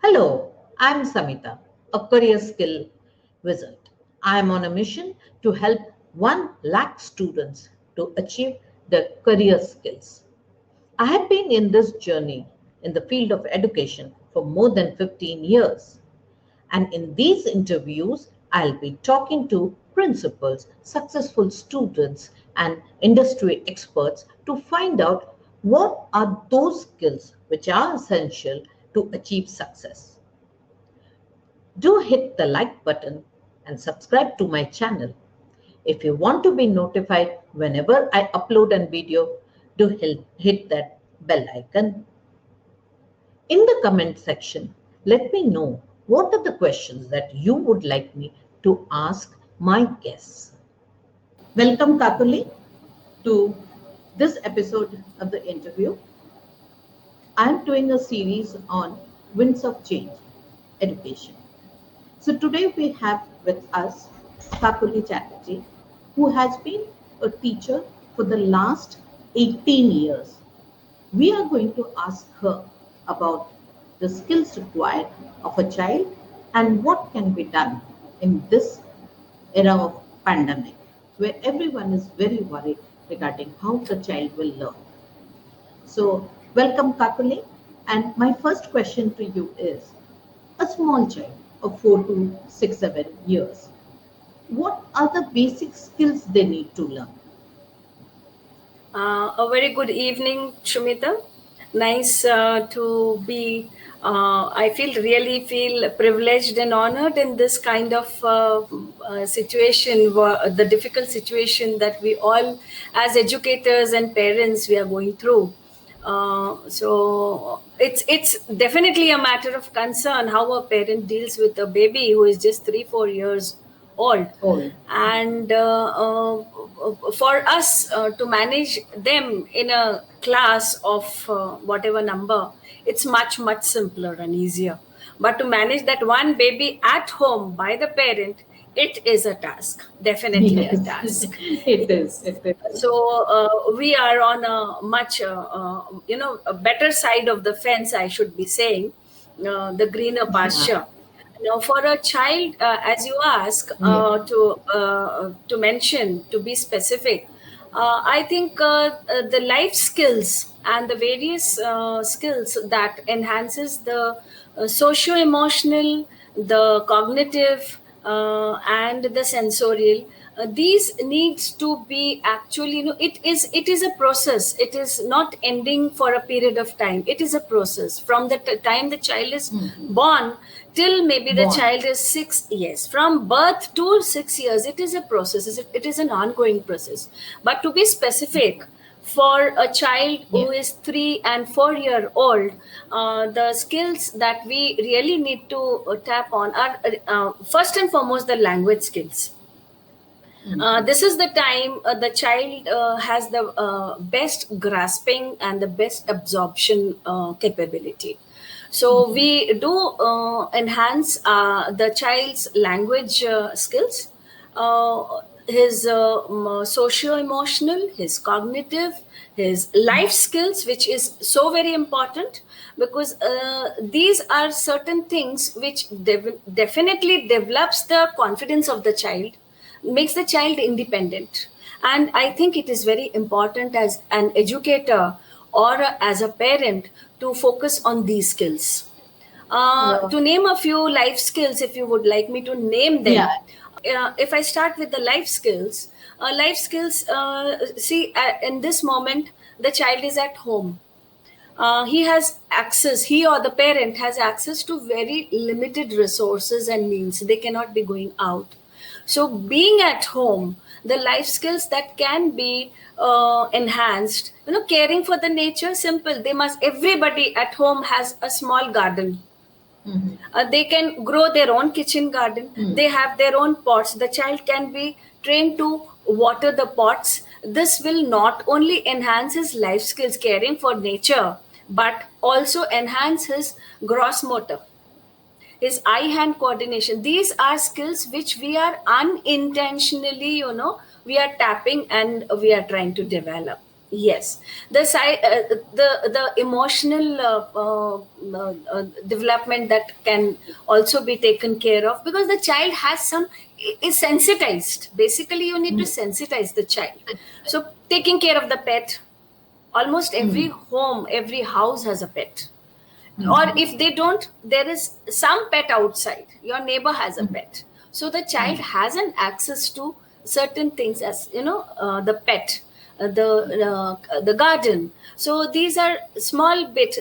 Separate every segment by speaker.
Speaker 1: Hello, I'm Samita, a career skill wizard. I am on a mission to help 1 lakh students to achieve their career skills. I have been in this journey in the field of education for more than 15 years. And in these interviews, I'll be talking to principals, successful students, and industry experts to find out what are those skills which are essential to achieve success. Do hit the like button and subscribe to my channel. If you want to be notified whenever I upload a video, do hit that bell icon. In the comment section, let me know what are the questions that you would like me to ask my guests. Welcome, Kakuli, to this episode of the interview. I am doing a series on Winds of Change education. So today we have with us Kakuli Chatterjee, who has been a teacher for the last 18 years. We are going to ask her about the skills required of a child and what can be done in this era of pandemic, where everyone is very worried regarding how the child will learn. So, welcome, Kakuli. And my first question to you is a small child of 4 to 6, 7 years, what are the basic skills they need to learn?
Speaker 2: A very good evening, Shumita. Nice to be. I really feel privileged and honored in this kind of situation, the difficult situation that we all, as educators and parents, we are going through. So it's definitely a matter of concern how a parent deals with a baby who is just 3-4 years old, and for us to manage them in a class of whatever number, it's much simpler and easier. But to manage that one baby at home by the parent, it is a task, definitely a
Speaker 1: Yes,
Speaker 2: task.
Speaker 1: it is. It is.
Speaker 2: So we are on a much a better side of the fence, I should be saying, the greener
Speaker 1: Yeah.
Speaker 2: pasture. Now, for a child, as you ask,
Speaker 1: Yeah.
Speaker 2: to mention, to be specific, I think the life skills and the various skills that enhances the socio-emotional, the cognitive, and the sensorial. These needs to be actually, it is a process. It is not ending for a period of time. It is a process from the time the child is born till maybe the
Speaker 1: Born.
Speaker 2: child is 6 years. From birth to 6 years, it is a process. It is an ongoing process. But to be specific, for a child
Speaker 1: Yeah.
Speaker 2: who is 3 and 4 year old, the skills that we really need to tap on are first and foremost the language skills. This is the time the child has the best grasping and the best absorption capability. So we do enhance the child's language skills, his socio-emotional, his cognitive, his life skills, which is so very important, because these are certain things which definitely develops the confidence of the child, makes the child independent. And I think it is very important as an educator or as a parent to focus on these skills. To name a few life skills, if you would like me to name
Speaker 1: Yeah.
Speaker 2: them, if I start with the life skills, see, in this moment, the child is at home. He or the parent has access to very limited resources and means. They cannot be going out. So, being at home, the life skills that can be enhanced, caring for the nature, simple. Everybody at home has a small garden. They can grow their own kitchen garden. They have their own pots. The child can be trained to water the pots. This will not only enhance his life skills, caring for nature, but also enhance his gross motor, his eye hand coordination. These are skills which we are unintentionally, we are tapping and we are trying to develop. Yes, the emotional development that can also be taken care of, because the child has some is sensitized. Basically, you need to sensitize the child. So taking care of the pet. Almost every home, every house has a pet. Or if they don't, there is some pet outside. Your neighbor has a pet, so the child has an access to certain things, as the pet, the garden. So these are small bit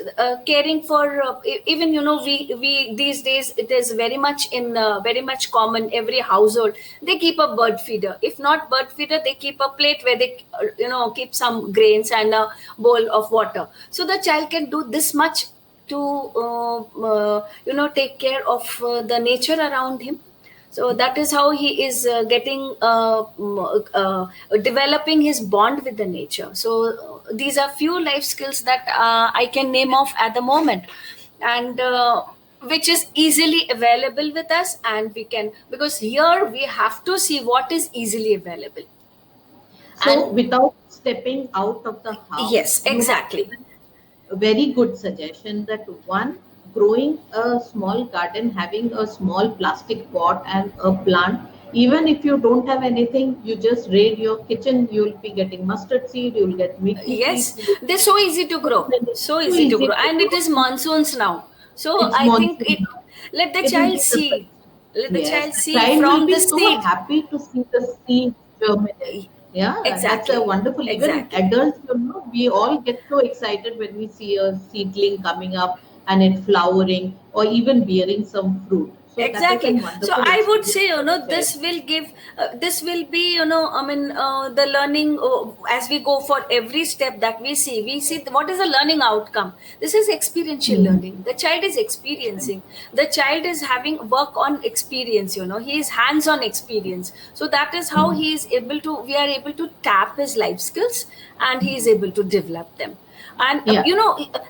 Speaker 2: caring for even we these days it is very much in very much common. Every household, they keep a bird feeder. If not bird feeder, they keep a plate where they keep some grains and a bowl of water, so the child can do this much to take care of the nature around him. So that is how he is getting developing his bond with the nature. So these are few life skills that I can name off at the moment, and which is easily available with us. And we can, because here we have to see what is easily available.
Speaker 1: So without stepping out of the house,
Speaker 2: yes, exactly,
Speaker 1: a very good suggestion that one, growing a small garden, having a small plastic pot and a plant. Even if you don't have anything, you just raid your kitchen, you'll be getting mustard seed, you'll get meaty
Speaker 2: yes,
Speaker 1: seeds.
Speaker 2: they're so easy to grow, so easy to grow. And it is monsoons now, so
Speaker 1: It's
Speaker 2: I think
Speaker 1: monsoon.
Speaker 2: let the
Speaker 1: It will
Speaker 2: child
Speaker 1: be the
Speaker 2: see,
Speaker 1: best.
Speaker 2: let the
Speaker 1: Yes,
Speaker 2: child
Speaker 1: the
Speaker 2: see
Speaker 1: child will
Speaker 2: from
Speaker 1: be
Speaker 2: the
Speaker 1: so
Speaker 2: seed.
Speaker 1: happy to see the seed germinate. Yeah, that's a
Speaker 2: Exactly,
Speaker 1: wonderful. Even
Speaker 2: exactly.
Speaker 1: adults, we all get so excited when we see a seedling coming up and it flowering or even bearing some fruit. So that is a
Speaker 2: Exactly. So
Speaker 1: wonderful
Speaker 2: I would
Speaker 1: experience
Speaker 2: say,
Speaker 1: for the child.
Speaker 2: this will give, this will be, the learning as we go for every step that we see what is the learning outcome. This is experiential
Speaker 1: Mhm.
Speaker 2: learning. The child is experiencing. The child is having work on experience. He is hands-on experience. So that is how he is able to. We are able to tap his life skills, and he is able to develop them. And
Speaker 1: Yeah.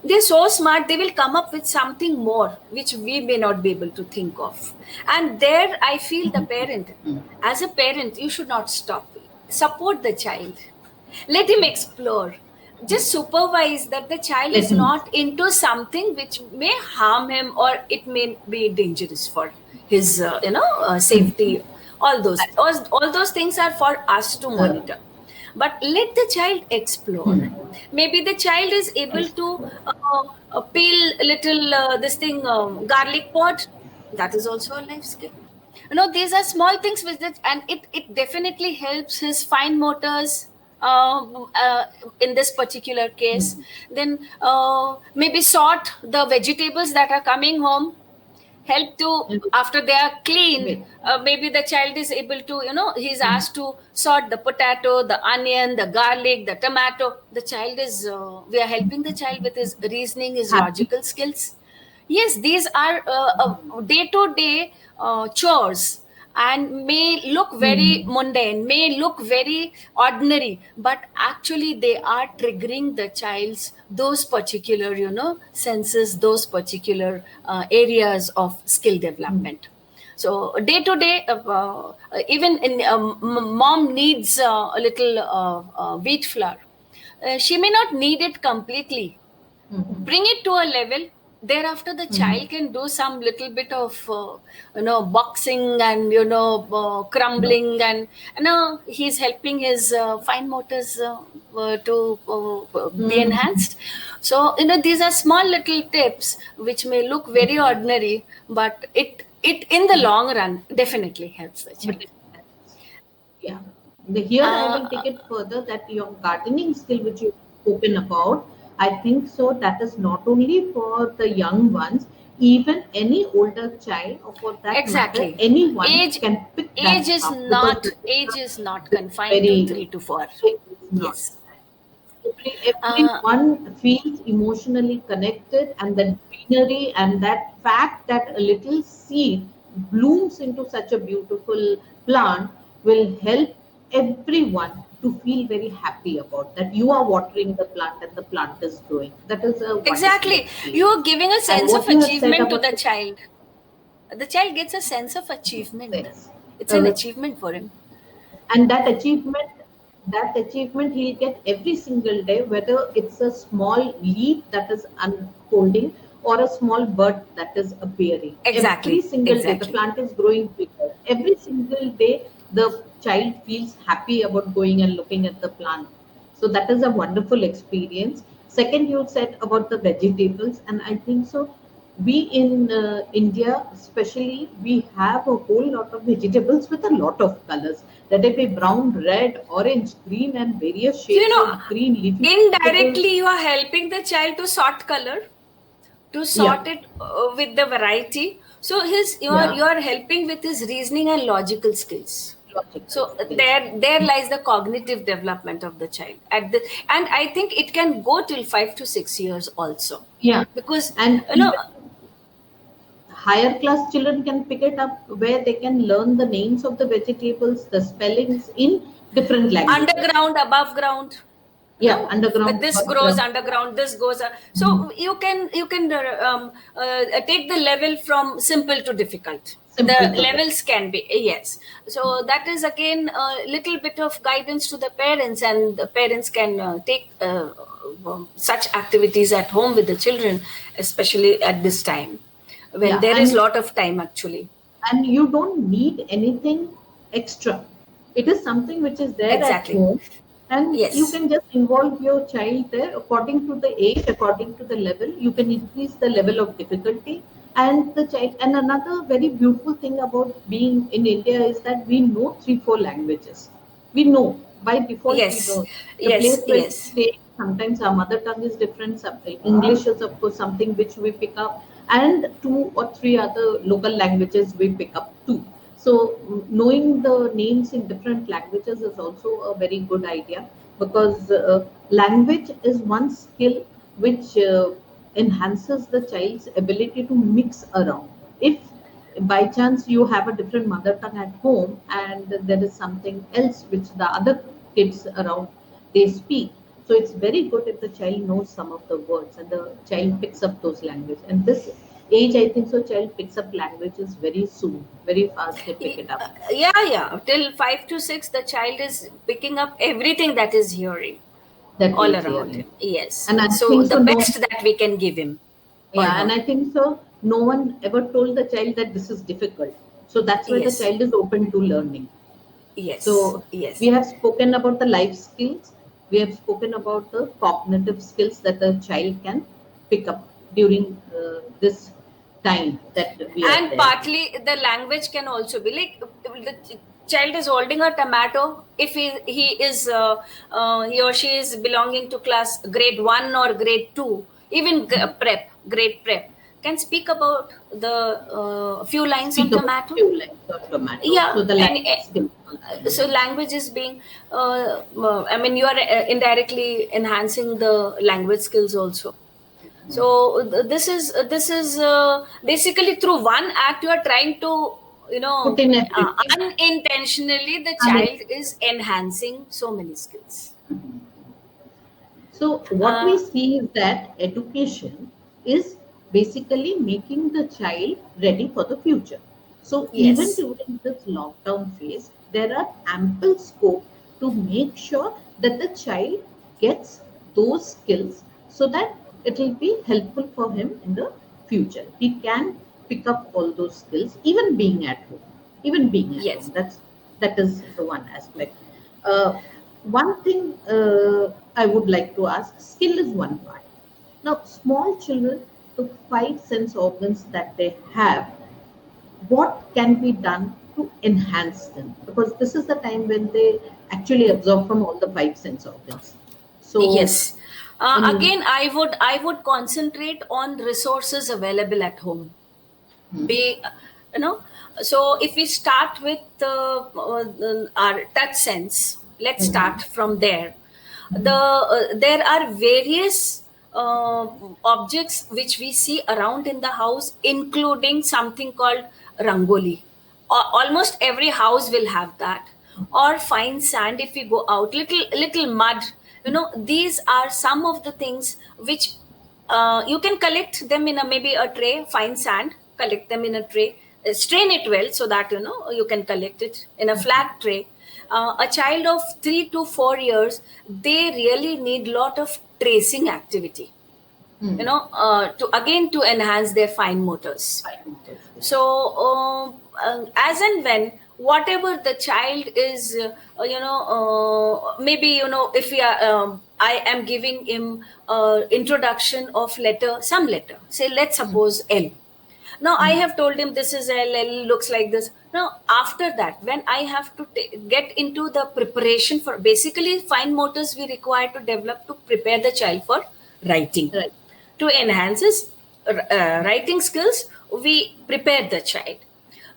Speaker 2: they're so smart, they will come up with something more which we may not be able to think of. And there I feel the parent, as a parent, you should not stop. Support the child, let him explore. Just supervise that the child
Speaker 1: Let
Speaker 2: is
Speaker 1: him.
Speaker 2: not into something which may harm him, or it may be dangerous for his safety. All those things are for us to
Speaker 1: Uh,
Speaker 2: monitor, but let the child explore. Maybe the child is able to peel a little this thing, garlic pot. That is also a life skill. These are small things with it, and it definitely helps his fine motors in this particular case. Then maybe sort the vegetables that are coming home, help to, after they are cleaned,
Speaker 1: Wait.
Speaker 2: maybe the child is able to, he's asked to sort the potato, the onion, the garlic, the tomato. The child is We are helping the child with his reasoning, his
Speaker 1: Happy.
Speaker 2: logical skills. Yes, these are day to day chores, and may look very mundane, may look very ordinary, but actually they are triggering the child's those particular senses, those particular areas of skill development. So day to day, even in mom needs a little wheat flour. She may not need it completely. Bring it to a level. Thereafter the child can do some little bit of boxing, and crumbling, and he's helping his fine motors to be enhanced. So these are small little tips which may look very ordinary, but it in the long run definitely helps the child.
Speaker 1: But yeah. Here I will
Speaker 2: uh,
Speaker 1: take it further that your gardening skill, which you've spoken about, I think so that is not only for the young ones, even any older child, or for that matter,
Speaker 2: exactly.
Speaker 1: anyone
Speaker 2: age
Speaker 1: can pick
Speaker 2: age
Speaker 1: that
Speaker 2: is
Speaker 1: up, because
Speaker 2: not age is not
Speaker 1: it's
Speaker 2: confined to
Speaker 1: very,
Speaker 2: 3 to 4.
Speaker 1: it's not.
Speaker 2: Yes. uh,
Speaker 1: Everyone feels emotionally connected, and that greenery and that fact that a little seed blooms into such a beautiful plant will help everyone to feel very happy about that you are watering the plant and the plant is growing. That is a wonderful
Speaker 2: exactly, you are
Speaker 1: experience.
Speaker 2: giving a
Speaker 1: And
Speaker 2: sense of
Speaker 1: what you have said
Speaker 2: achievement to
Speaker 1: about
Speaker 2: the child. The child gets a sense of achievement.
Speaker 1: success,
Speaker 2: It's an achievement for him.
Speaker 1: and that achievement that achievement he'll get every single day, whether it's a small leaf that is unfolding or a small bud that is appearing. Every
Speaker 2: Exactly,
Speaker 1: single day, the
Speaker 2: exactly.
Speaker 1: plant is growing bigger. Every single day, the child feels happy about going and looking at the plant. So that is a wonderful experience. Second, you said about the vegetables, and I think so. We in India, especially, we have a whole lot of vegetables with a lot of colors. Let it be brown, red, orange, green, and various
Speaker 2: So,
Speaker 1: shades of green leafy vegetables.
Speaker 2: indirectly, you are helping the child to sort color, to
Speaker 1: Yeah,
Speaker 2: sort it with the variety. So his
Speaker 1: yeah,
Speaker 2: you are helping with his reasoning and logical skills.
Speaker 1: logical
Speaker 2: So
Speaker 1: skills.
Speaker 2: there lies the cognitive development of the child at the, and I think it can go till 5 to 6 years also,
Speaker 1: Yeah,
Speaker 2: because
Speaker 1: and
Speaker 2: you know
Speaker 1: even higher class children can pick it up where they can learn the names of the vegetables, the spellings in different languages.
Speaker 2: underground, above ground,
Speaker 1: Yeah, underground,
Speaker 2: this
Speaker 1: above
Speaker 2: grows
Speaker 1: ground.
Speaker 2: underground, this goes
Speaker 1: Mhm.
Speaker 2: so you can take the level from simple to difficult. The
Speaker 1: Simple to
Speaker 2: levels can be, yes. So that is again a little bit of guidance to the parents, and the parents can take such activities at home with the children, especially at this time when
Speaker 1: yeah,
Speaker 2: there is lot of time actually.
Speaker 1: and you don't need anything extra. It is something which is there at
Speaker 2: Exactly.
Speaker 1: home, and you
Speaker 2: Yes.
Speaker 1: can just involve your child there according to the age, according to the level. You can increase the level of difficulty, and the child. And another very beautiful thing about being in India is that we know 3 4 languages. We know by default. We
Speaker 2: Yes.
Speaker 1: know the
Speaker 2: Yes.
Speaker 1: place where we
Speaker 2: Yes.
Speaker 1: stay. Sometimes our mother tongue is different. English is, of course, something which we pick up, and 2 or 3 other local languages we pick up too. So knowing the names in different languages is also a very good idea, because language is one skill which enhances the child's ability to mix around. If by chance you have a different mother tongue at home and there is something else which the other kids around they speak, so it's very good if the child knows some of the words and the child picks up those languages. And this age, I think so, child picks up languages very soon, very fast they pick it up.
Speaker 2: Yeah, yeah. Till 5 to 6, the child is picking up everything that is hearing
Speaker 1: That
Speaker 2: all
Speaker 1: is
Speaker 2: around
Speaker 1: hearing.
Speaker 2: him. Yes.
Speaker 1: And I
Speaker 2: So
Speaker 1: think
Speaker 2: the
Speaker 1: so, no,
Speaker 2: best that we can give him or
Speaker 1: yeah, and
Speaker 2: her.
Speaker 1: I think so, no one ever told the child that this is difficult. So that's why the
Speaker 2: Yes.
Speaker 1: child is open to learning.
Speaker 2: Yes.
Speaker 1: So we
Speaker 2: Yes.
Speaker 1: have spoken about the life skills. We have spoken about the cognitive skills that the child can pick up during this time that we are
Speaker 2: And
Speaker 1: there.
Speaker 2: partly the language can also be like the child is holding a tomato. If he is he or she is belonging to class grade 1 or grade 2, even grade prep, can speak about the few lines on
Speaker 1: Speak about
Speaker 2: tomato.
Speaker 1: few lines of tomato.
Speaker 2: Yeah.
Speaker 1: So the
Speaker 2: And
Speaker 1: language skills also
Speaker 2: so
Speaker 1: enhance.
Speaker 2: language is being I mean, you are indirectly enhancing the language skills also. So this is basically through one act you are trying to,
Speaker 1: Put in everything.
Speaker 2: unintentionally the
Speaker 1: And
Speaker 2: child is enhancing so many skills.
Speaker 1: so what we
Speaker 2: uh,
Speaker 1: see is that education is basically making the child ready for the future. So even
Speaker 2: yes.
Speaker 1: during this lockdown phase, there are ample scope to make sure that the child gets those skills so that it will be helpful for him in the future. He can pick up all those skills even being at home. Even being at
Speaker 2: Yes.
Speaker 1: home. That is the one aspect. One thing I would like to ask, skill is one part. Now, small children, the 5 sense organs that they have, what can be done to enhance them? Because this is the time when they actually absorb from all the 5 sense organs. So,
Speaker 2: Yes.
Speaker 1: in
Speaker 2: Again, I would concentrate on resources available at home. Be you know So if we start with our touch sense, let's start from there. There are various objects which we see around in the house, including something called rangoli. Almost every house will have that, or fine sand. If we go out, little mud, these are some of the things which you can collect them in a maybe a tray. Fine sand, collect them in a tray, strain it well so that you can collect it in a flat tray. a child of 3 to 4 years, they really need lot of tracing activity, to enhance their fine motors. So as and when whatever the child is, maybe, if we are, I am giving him introduction of some letter, say, let's suppose L. Now I have told him this is L looks like this. Now after that, when I have to get into the preparation for, basically fine motors we require to develop to prepare the child for writing.
Speaker 1: Right.
Speaker 2: To enhance his writing skills, we prepare the child.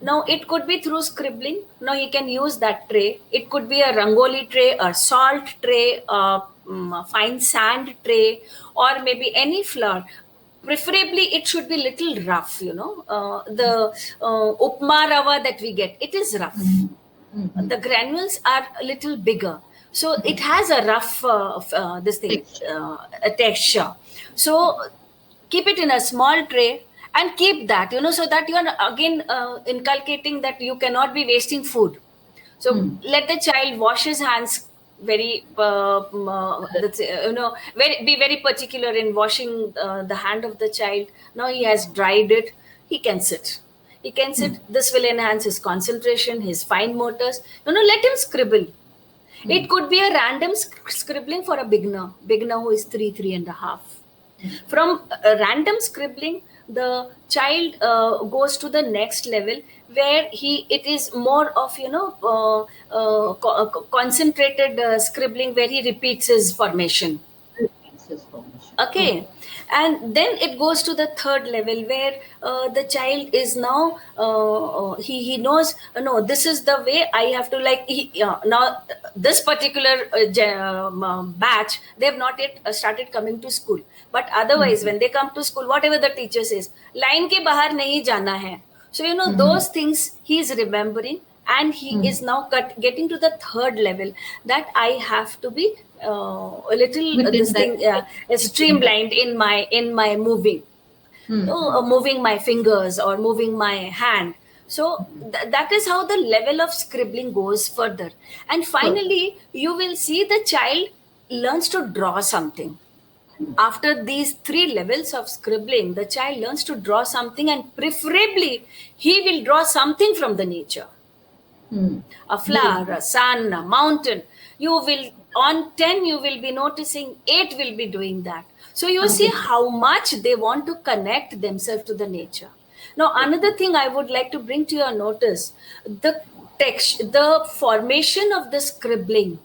Speaker 2: Now it could be through scribbling. Now he can use that tray. It could be a rangoli tray, a salt tray, a fine sand tray, or maybe any flour. Preferably it should be little rough, the upma rava that we get, it is rough. The granules are a little bigger, so it has a rough a texture. So keep it in a small tray and keep that, so that you are again inculcating that you cannot be wasting food. So let the child wash his hands very, be very particular in washing the hand of the child. Now he has dried it, he can sit. He can sit. This will enhance his concentration, his fine motors. Let him scribble. It could be a random scribbling for a beginner who is 3.5. From random scribbling, the child goes to the next level where it is more of concentrated scribbling where he repeats his formation. Okay. And then it goes to the third level where the child is now he knows, no, this is the way I have to, now this particular batch, they have not yet started coming to school, but otherwise when they come to school, whatever the teacher says, line ke bahar nahi jana hai. So those things he is remembering, and he is now getting to the third level that I have to be a little streamlined in my moving, moving my fingers or moving my hand. So that is how the level of scribbling goes further, and finally you will see the child learns to draw something. After these 3 levels of scribbling, the child learns to draw something, and preferably he will draw something from the nature. A flower, a sun, a mountain. You will, on 10, you will be noticing 8 will be doing that. So you see how much they want to connect themselves to the nature. Now, another thing I would like to bring to your notice, the formation of the scribbling,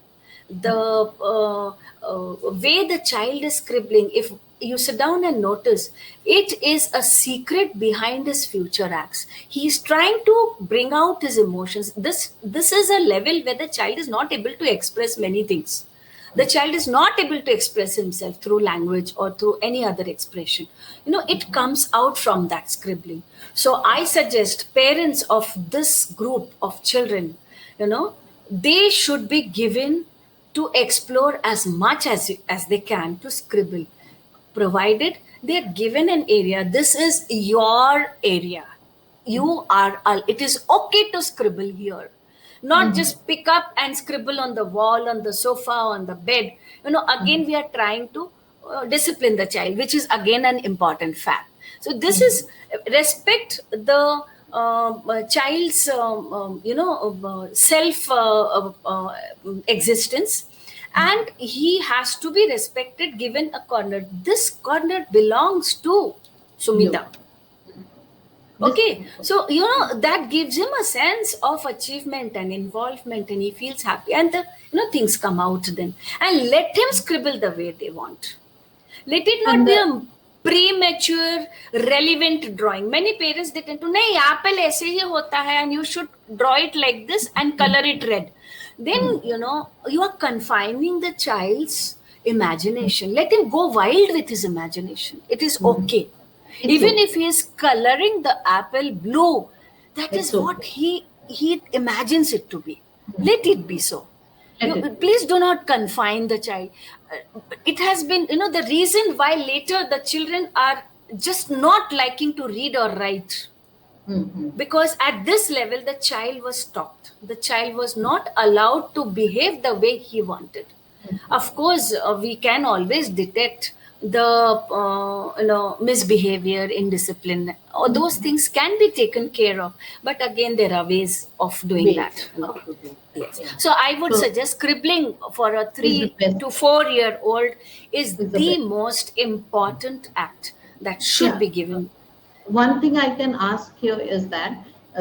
Speaker 2: the way the child is scribbling, if you sit down and notice, it is a secret behind his future acts. He is trying to bring out his emotions. This is a level where the child is not able to express many things. The child is not able to express himself through language or through any other expression. It comes out from that scribbling. So I suggest parents of this group of children, they should be given to explore as much as they can to scribble, provided they are given an area. This is your area. It is okay to scribble here. Not just pick up and scribble on the wall, on the sofa, on the bed. Again, we are trying to discipline the child, which is again an important fact. So this is respect the child's self existence, and he has to be respected, given a corner. This corner belongs to Sumita. Okay, so that gives him a sense of achievement and involvement, and he feels happy, and things come out then. And let him scribble the way they want. Let it not be a premature, relevant drawing. Many parents, they tend to, nahi, apple aise hi hota hai, and you should draw it like this and color it red. Then, you are confining the child's imagination. Let him go wild with his imagination. It is okay. Even if he is coloring the apple blue, that is what he imagines it to be. Let it be so. Please do not confine the child. It has been, the reason why later the children are just not liking to read or write. Because at this level the child was stopped, the child was not allowed to behave the way he wanted. Of course, we can always detect the misbehavior, indiscipline, or those things can be taken care of, but again there are ways of doing
Speaker 1: Ways
Speaker 2: that,
Speaker 1: of doing that,
Speaker 2: Yes.
Speaker 1: yeah.
Speaker 2: So I would
Speaker 1: So-
Speaker 2: suggest scribbling for a
Speaker 1: Is the
Speaker 2: 3
Speaker 1: best.
Speaker 2: to 4 year old is
Speaker 1: Is the
Speaker 2: the
Speaker 1: best.
Speaker 2: most important act that should
Speaker 1: Yeah.
Speaker 2: be given.
Speaker 1: One thing I can ask here is that,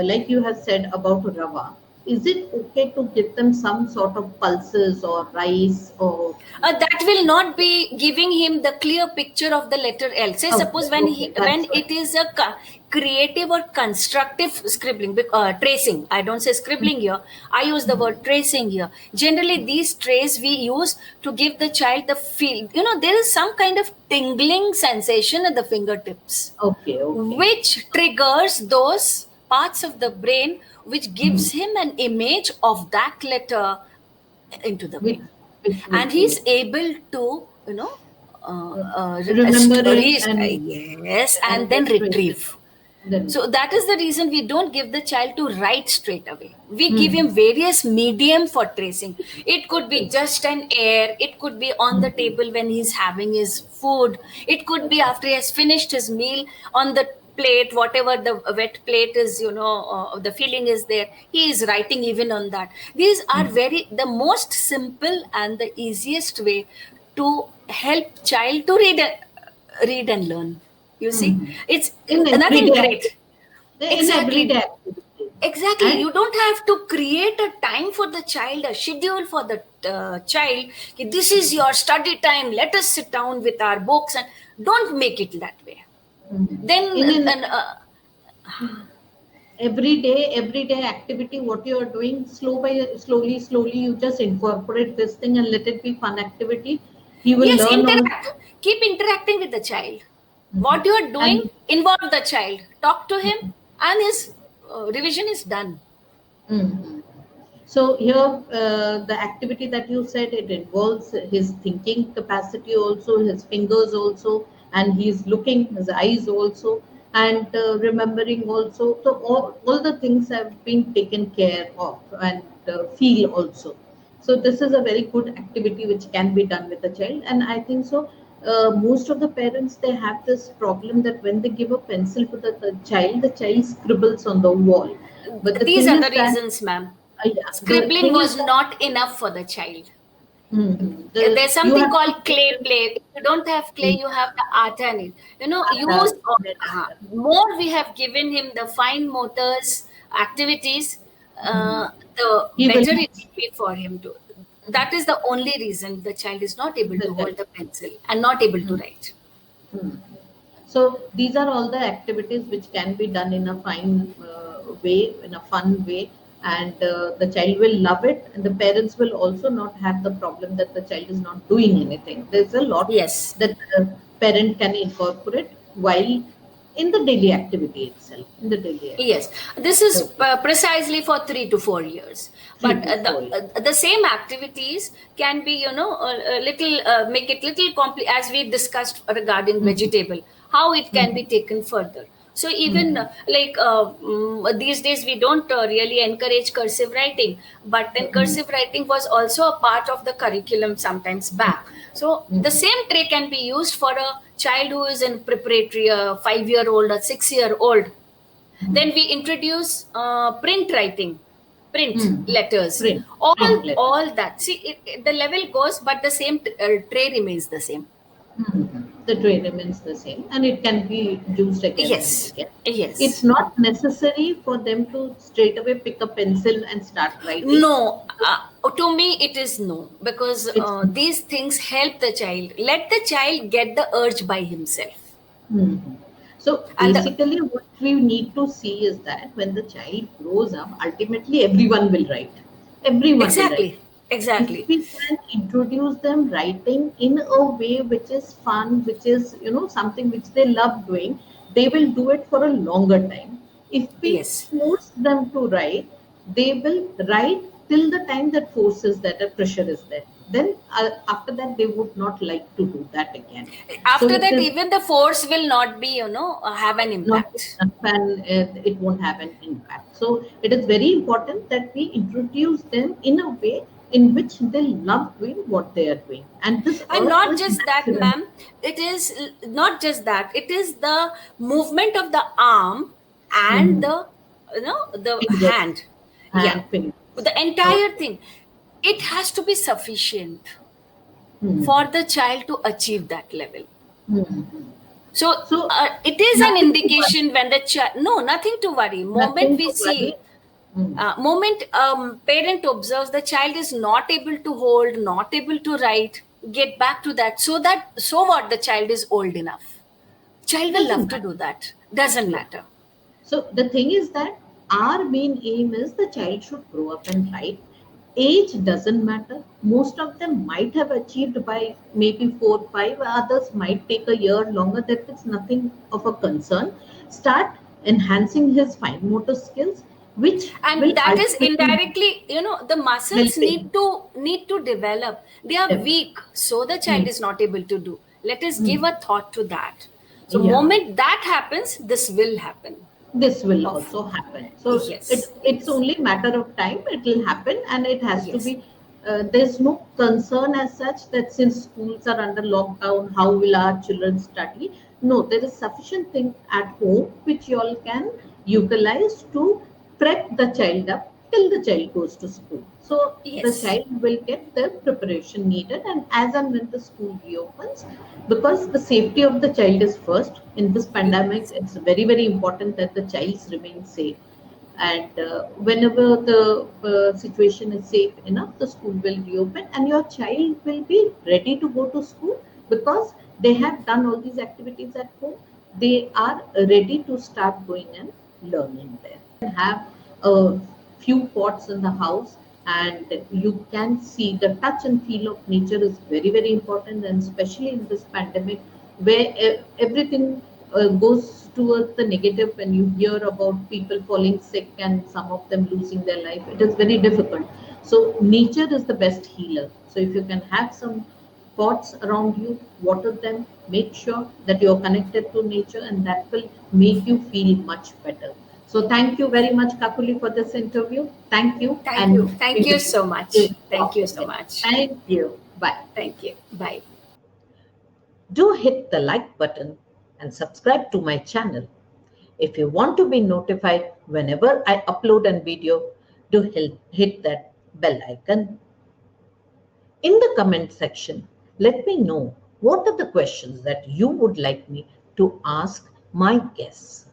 Speaker 1: like you have said about rava, is it okay to give them some sort of pulses or rice or?
Speaker 2: That will not be giving him the clear picture of the letter L. Say, suppose when
Speaker 1: That's
Speaker 2: it
Speaker 1: fine.
Speaker 2: is a creative or constructive scribbling, tracing. I don't say scribbling here. I use the word tracing here. Generally, these trays we use to give the child the feel. There is some kind of tingling sensation at the fingertips,
Speaker 1: Okay.
Speaker 2: which triggers those parts of the brain which gives him an image of that letter into the brain, and he's able to
Speaker 1: remember it
Speaker 2: yes, and then retrieve. So that is the reason we don't give the child to write straight away. We give him various medium for tracing. It could be just an air, it could be on the table when he's having his food, it could be after he has finished his meal on the plate, whatever the wet plate is, the feeling is there, he is writing even on that. These are the most simple and the easiest way to help child to read and learn. You see, it's nothing great. Exactly. Exactly. You don't have to create a time for the child, a schedule for the child. This is your study time. Let us sit down with our books, and don't make it that way. Then
Speaker 1: everyday activity, what you are doing, slowly, you just incorporate this thing and let it be fun activity. He will learn.
Speaker 2: Interact. Keep interacting with the child. What you are doing, involve the child. Talk to him, and his revision is done.
Speaker 1: So here, the activity that you said, it involves his thinking capacity also, his fingers also, and he's looking, his eyes also, and remembering also. So all the things have been taken care of, and feel also. So this is a very good activity which can be done with the child, and I think so. Most of the parents, they have this problem that when they give a pencil to the child scribbles on the wall. But
Speaker 2: these are the reasons, ma'am. Scribbling was
Speaker 1: that,
Speaker 2: not enough for the child.
Speaker 1: There's
Speaker 2: something called clay play. If you don't have clay, you have the art and it. Use more. We have given him the fine motors activities. The better it will be for him to. That is the only reason the child is not able to hold the pencil and not able to write.
Speaker 1: So these are all the activities which can be done in a fine way, in a fun way, and the child will love it, and the parents will also not have the problem that the child is not doing anything. There's a lot that the parent can incorporate while in the daily activity itself.
Speaker 2: Yes, this is precisely for 3 to 4 years. But the same activities can be, a little make it little as we discussed regarding vegetable, how it can be taken further. So even these days we don't really encourage cursive writing, but then cursive writing was also a part of the curriculum sometimes back. So the same tray can be used for a child who is in preparatory, 5-year-old or 6-year-old. Then we introduce print writing, print letters, all that. See, the level goes, but the same tray remains the same.
Speaker 1: The tray remains the same, and it can be used again.
Speaker 2: Yes.
Speaker 1: It's not necessary for them to straight away pick a pencil and start writing.
Speaker 2: No, to me it is no, because these things help the child. Let the child get the urge by himself.
Speaker 1: So basically, what we need to see is that when the child grows up, ultimately everyone will write. Everyone will write.
Speaker 2: Exactly.
Speaker 1: If we can introduce them writing in a way which is fun, which is something which they love doing, they will do it for a longer time. If we force them to write, they will write till the time that force is there, that pressure is there. then after that they would not like to do that again. So
Speaker 2: After
Speaker 1: it
Speaker 2: that,
Speaker 1: is
Speaker 2: even the force will not be, have an
Speaker 1: not
Speaker 2: impact.
Speaker 1: enough, and it won't have an impact. So it is very important that we introduce them in a way in which they love doing what they are doing. And this
Speaker 2: And
Speaker 1: earth
Speaker 2: not
Speaker 1: is
Speaker 2: just that,
Speaker 1: natural.
Speaker 2: ma'am, it is not just that, it is the movement of the arm and
Speaker 1: Mhm.
Speaker 2: the
Speaker 1: Fingers
Speaker 2: hand. Yeah,
Speaker 1: and fingers.
Speaker 2: the entire thing, it has to be sufficient
Speaker 1: Hmm.
Speaker 2: for the child to achieve that level.
Speaker 1: Hmm.
Speaker 2: So
Speaker 1: So
Speaker 2: it is an
Speaker 1: nothing to worry.
Speaker 2: indication when the child, no, nothing to worry. Moment
Speaker 1: Nothing
Speaker 2: we
Speaker 1: to worry.
Speaker 2: see,
Speaker 1: Hmm.
Speaker 2: moment parent observes the child is not able to hold, not able to write, get back to that. So what, the child is old enough, child will love
Speaker 1: Doesn't
Speaker 2: to do
Speaker 1: matter.
Speaker 2: that, doesn't
Speaker 1: Yeah.
Speaker 2: matter.
Speaker 1: So the thing is that our main aim is the child should grow up and write. Age doesn't matter. Most of them might have achieved by maybe 4, 5. Others might take a year longer. That is nothing of a concern. Start enhancing his fine motor skills, which will
Speaker 2: And that is
Speaker 1: ultimately
Speaker 2: indirectly, the muscles
Speaker 1: help him
Speaker 2: need to develop. They are
Speaker 1: develop.
Speaker 2: weak, so the child
Speaker 1: Hmm.
Speaker 2: is not able to do. Let us
Speaker 1: Hmm.
Speaker 2: give a thought to that. So
Speaker 1: Yeah.
Speaker 2: moment that happens, this will happen.
Speaker 1: This will
Speaker 2: Of
Speaker 1: also happen. So
Speaker 2: Yes,
Speaker 1: it's
Speaker 2: yes,
Speaker 1: only matter of time. It will happen, and it has to
Speaker 2: yes.
Speaker 1: be. There's no concern as such that since schools are under lockdown, how will our children study? No, there is sufficient thing at home which you all can utilize to prep the child up till the child goes to school. So the
Speaker 2: Yes,
Speaker 1: child will get the preparation needed, and as and when the school reopens, because the safety of the child is first in this pandemic,
Speaker 2: yes.
Speaker 1: it's very, very important that the child remain safe. And whenever the situation is safe enough, the school will reopen and your child will be ready to go to school, because they have done all these activities at home. They are ready to start going and learning there. Have a few pots in the house, and you can see the touch and feel of nature is very, very important, and especially in this pandemic where everything goes towards the negative. When you hear about people falling sick and some of them losing their life, it is very difficult. So nature is the best healer. So if you can have some pots around you, water them, make sure that you're connected to nature, and that will make you feel much better. So thank you very much, Kakuli, for this interview. Thank you, and we
Speaker 2: Thank you so
Speaker 1: will
Speaker 2: much, thank
Speaker 1: talk
Speaker 2: you so
Speaker 1: again.
Speaker 2: much.
Speaker 1: Thank you. Bye.
Speaker 2: Thank you, bye.
Speaker 1: Do hit the like button and subscribe to my channel. If you want to be notified whenever I upload a video, do hit that bell icon. In the comment section, let me know what are the questions that you would like me to ask my guests.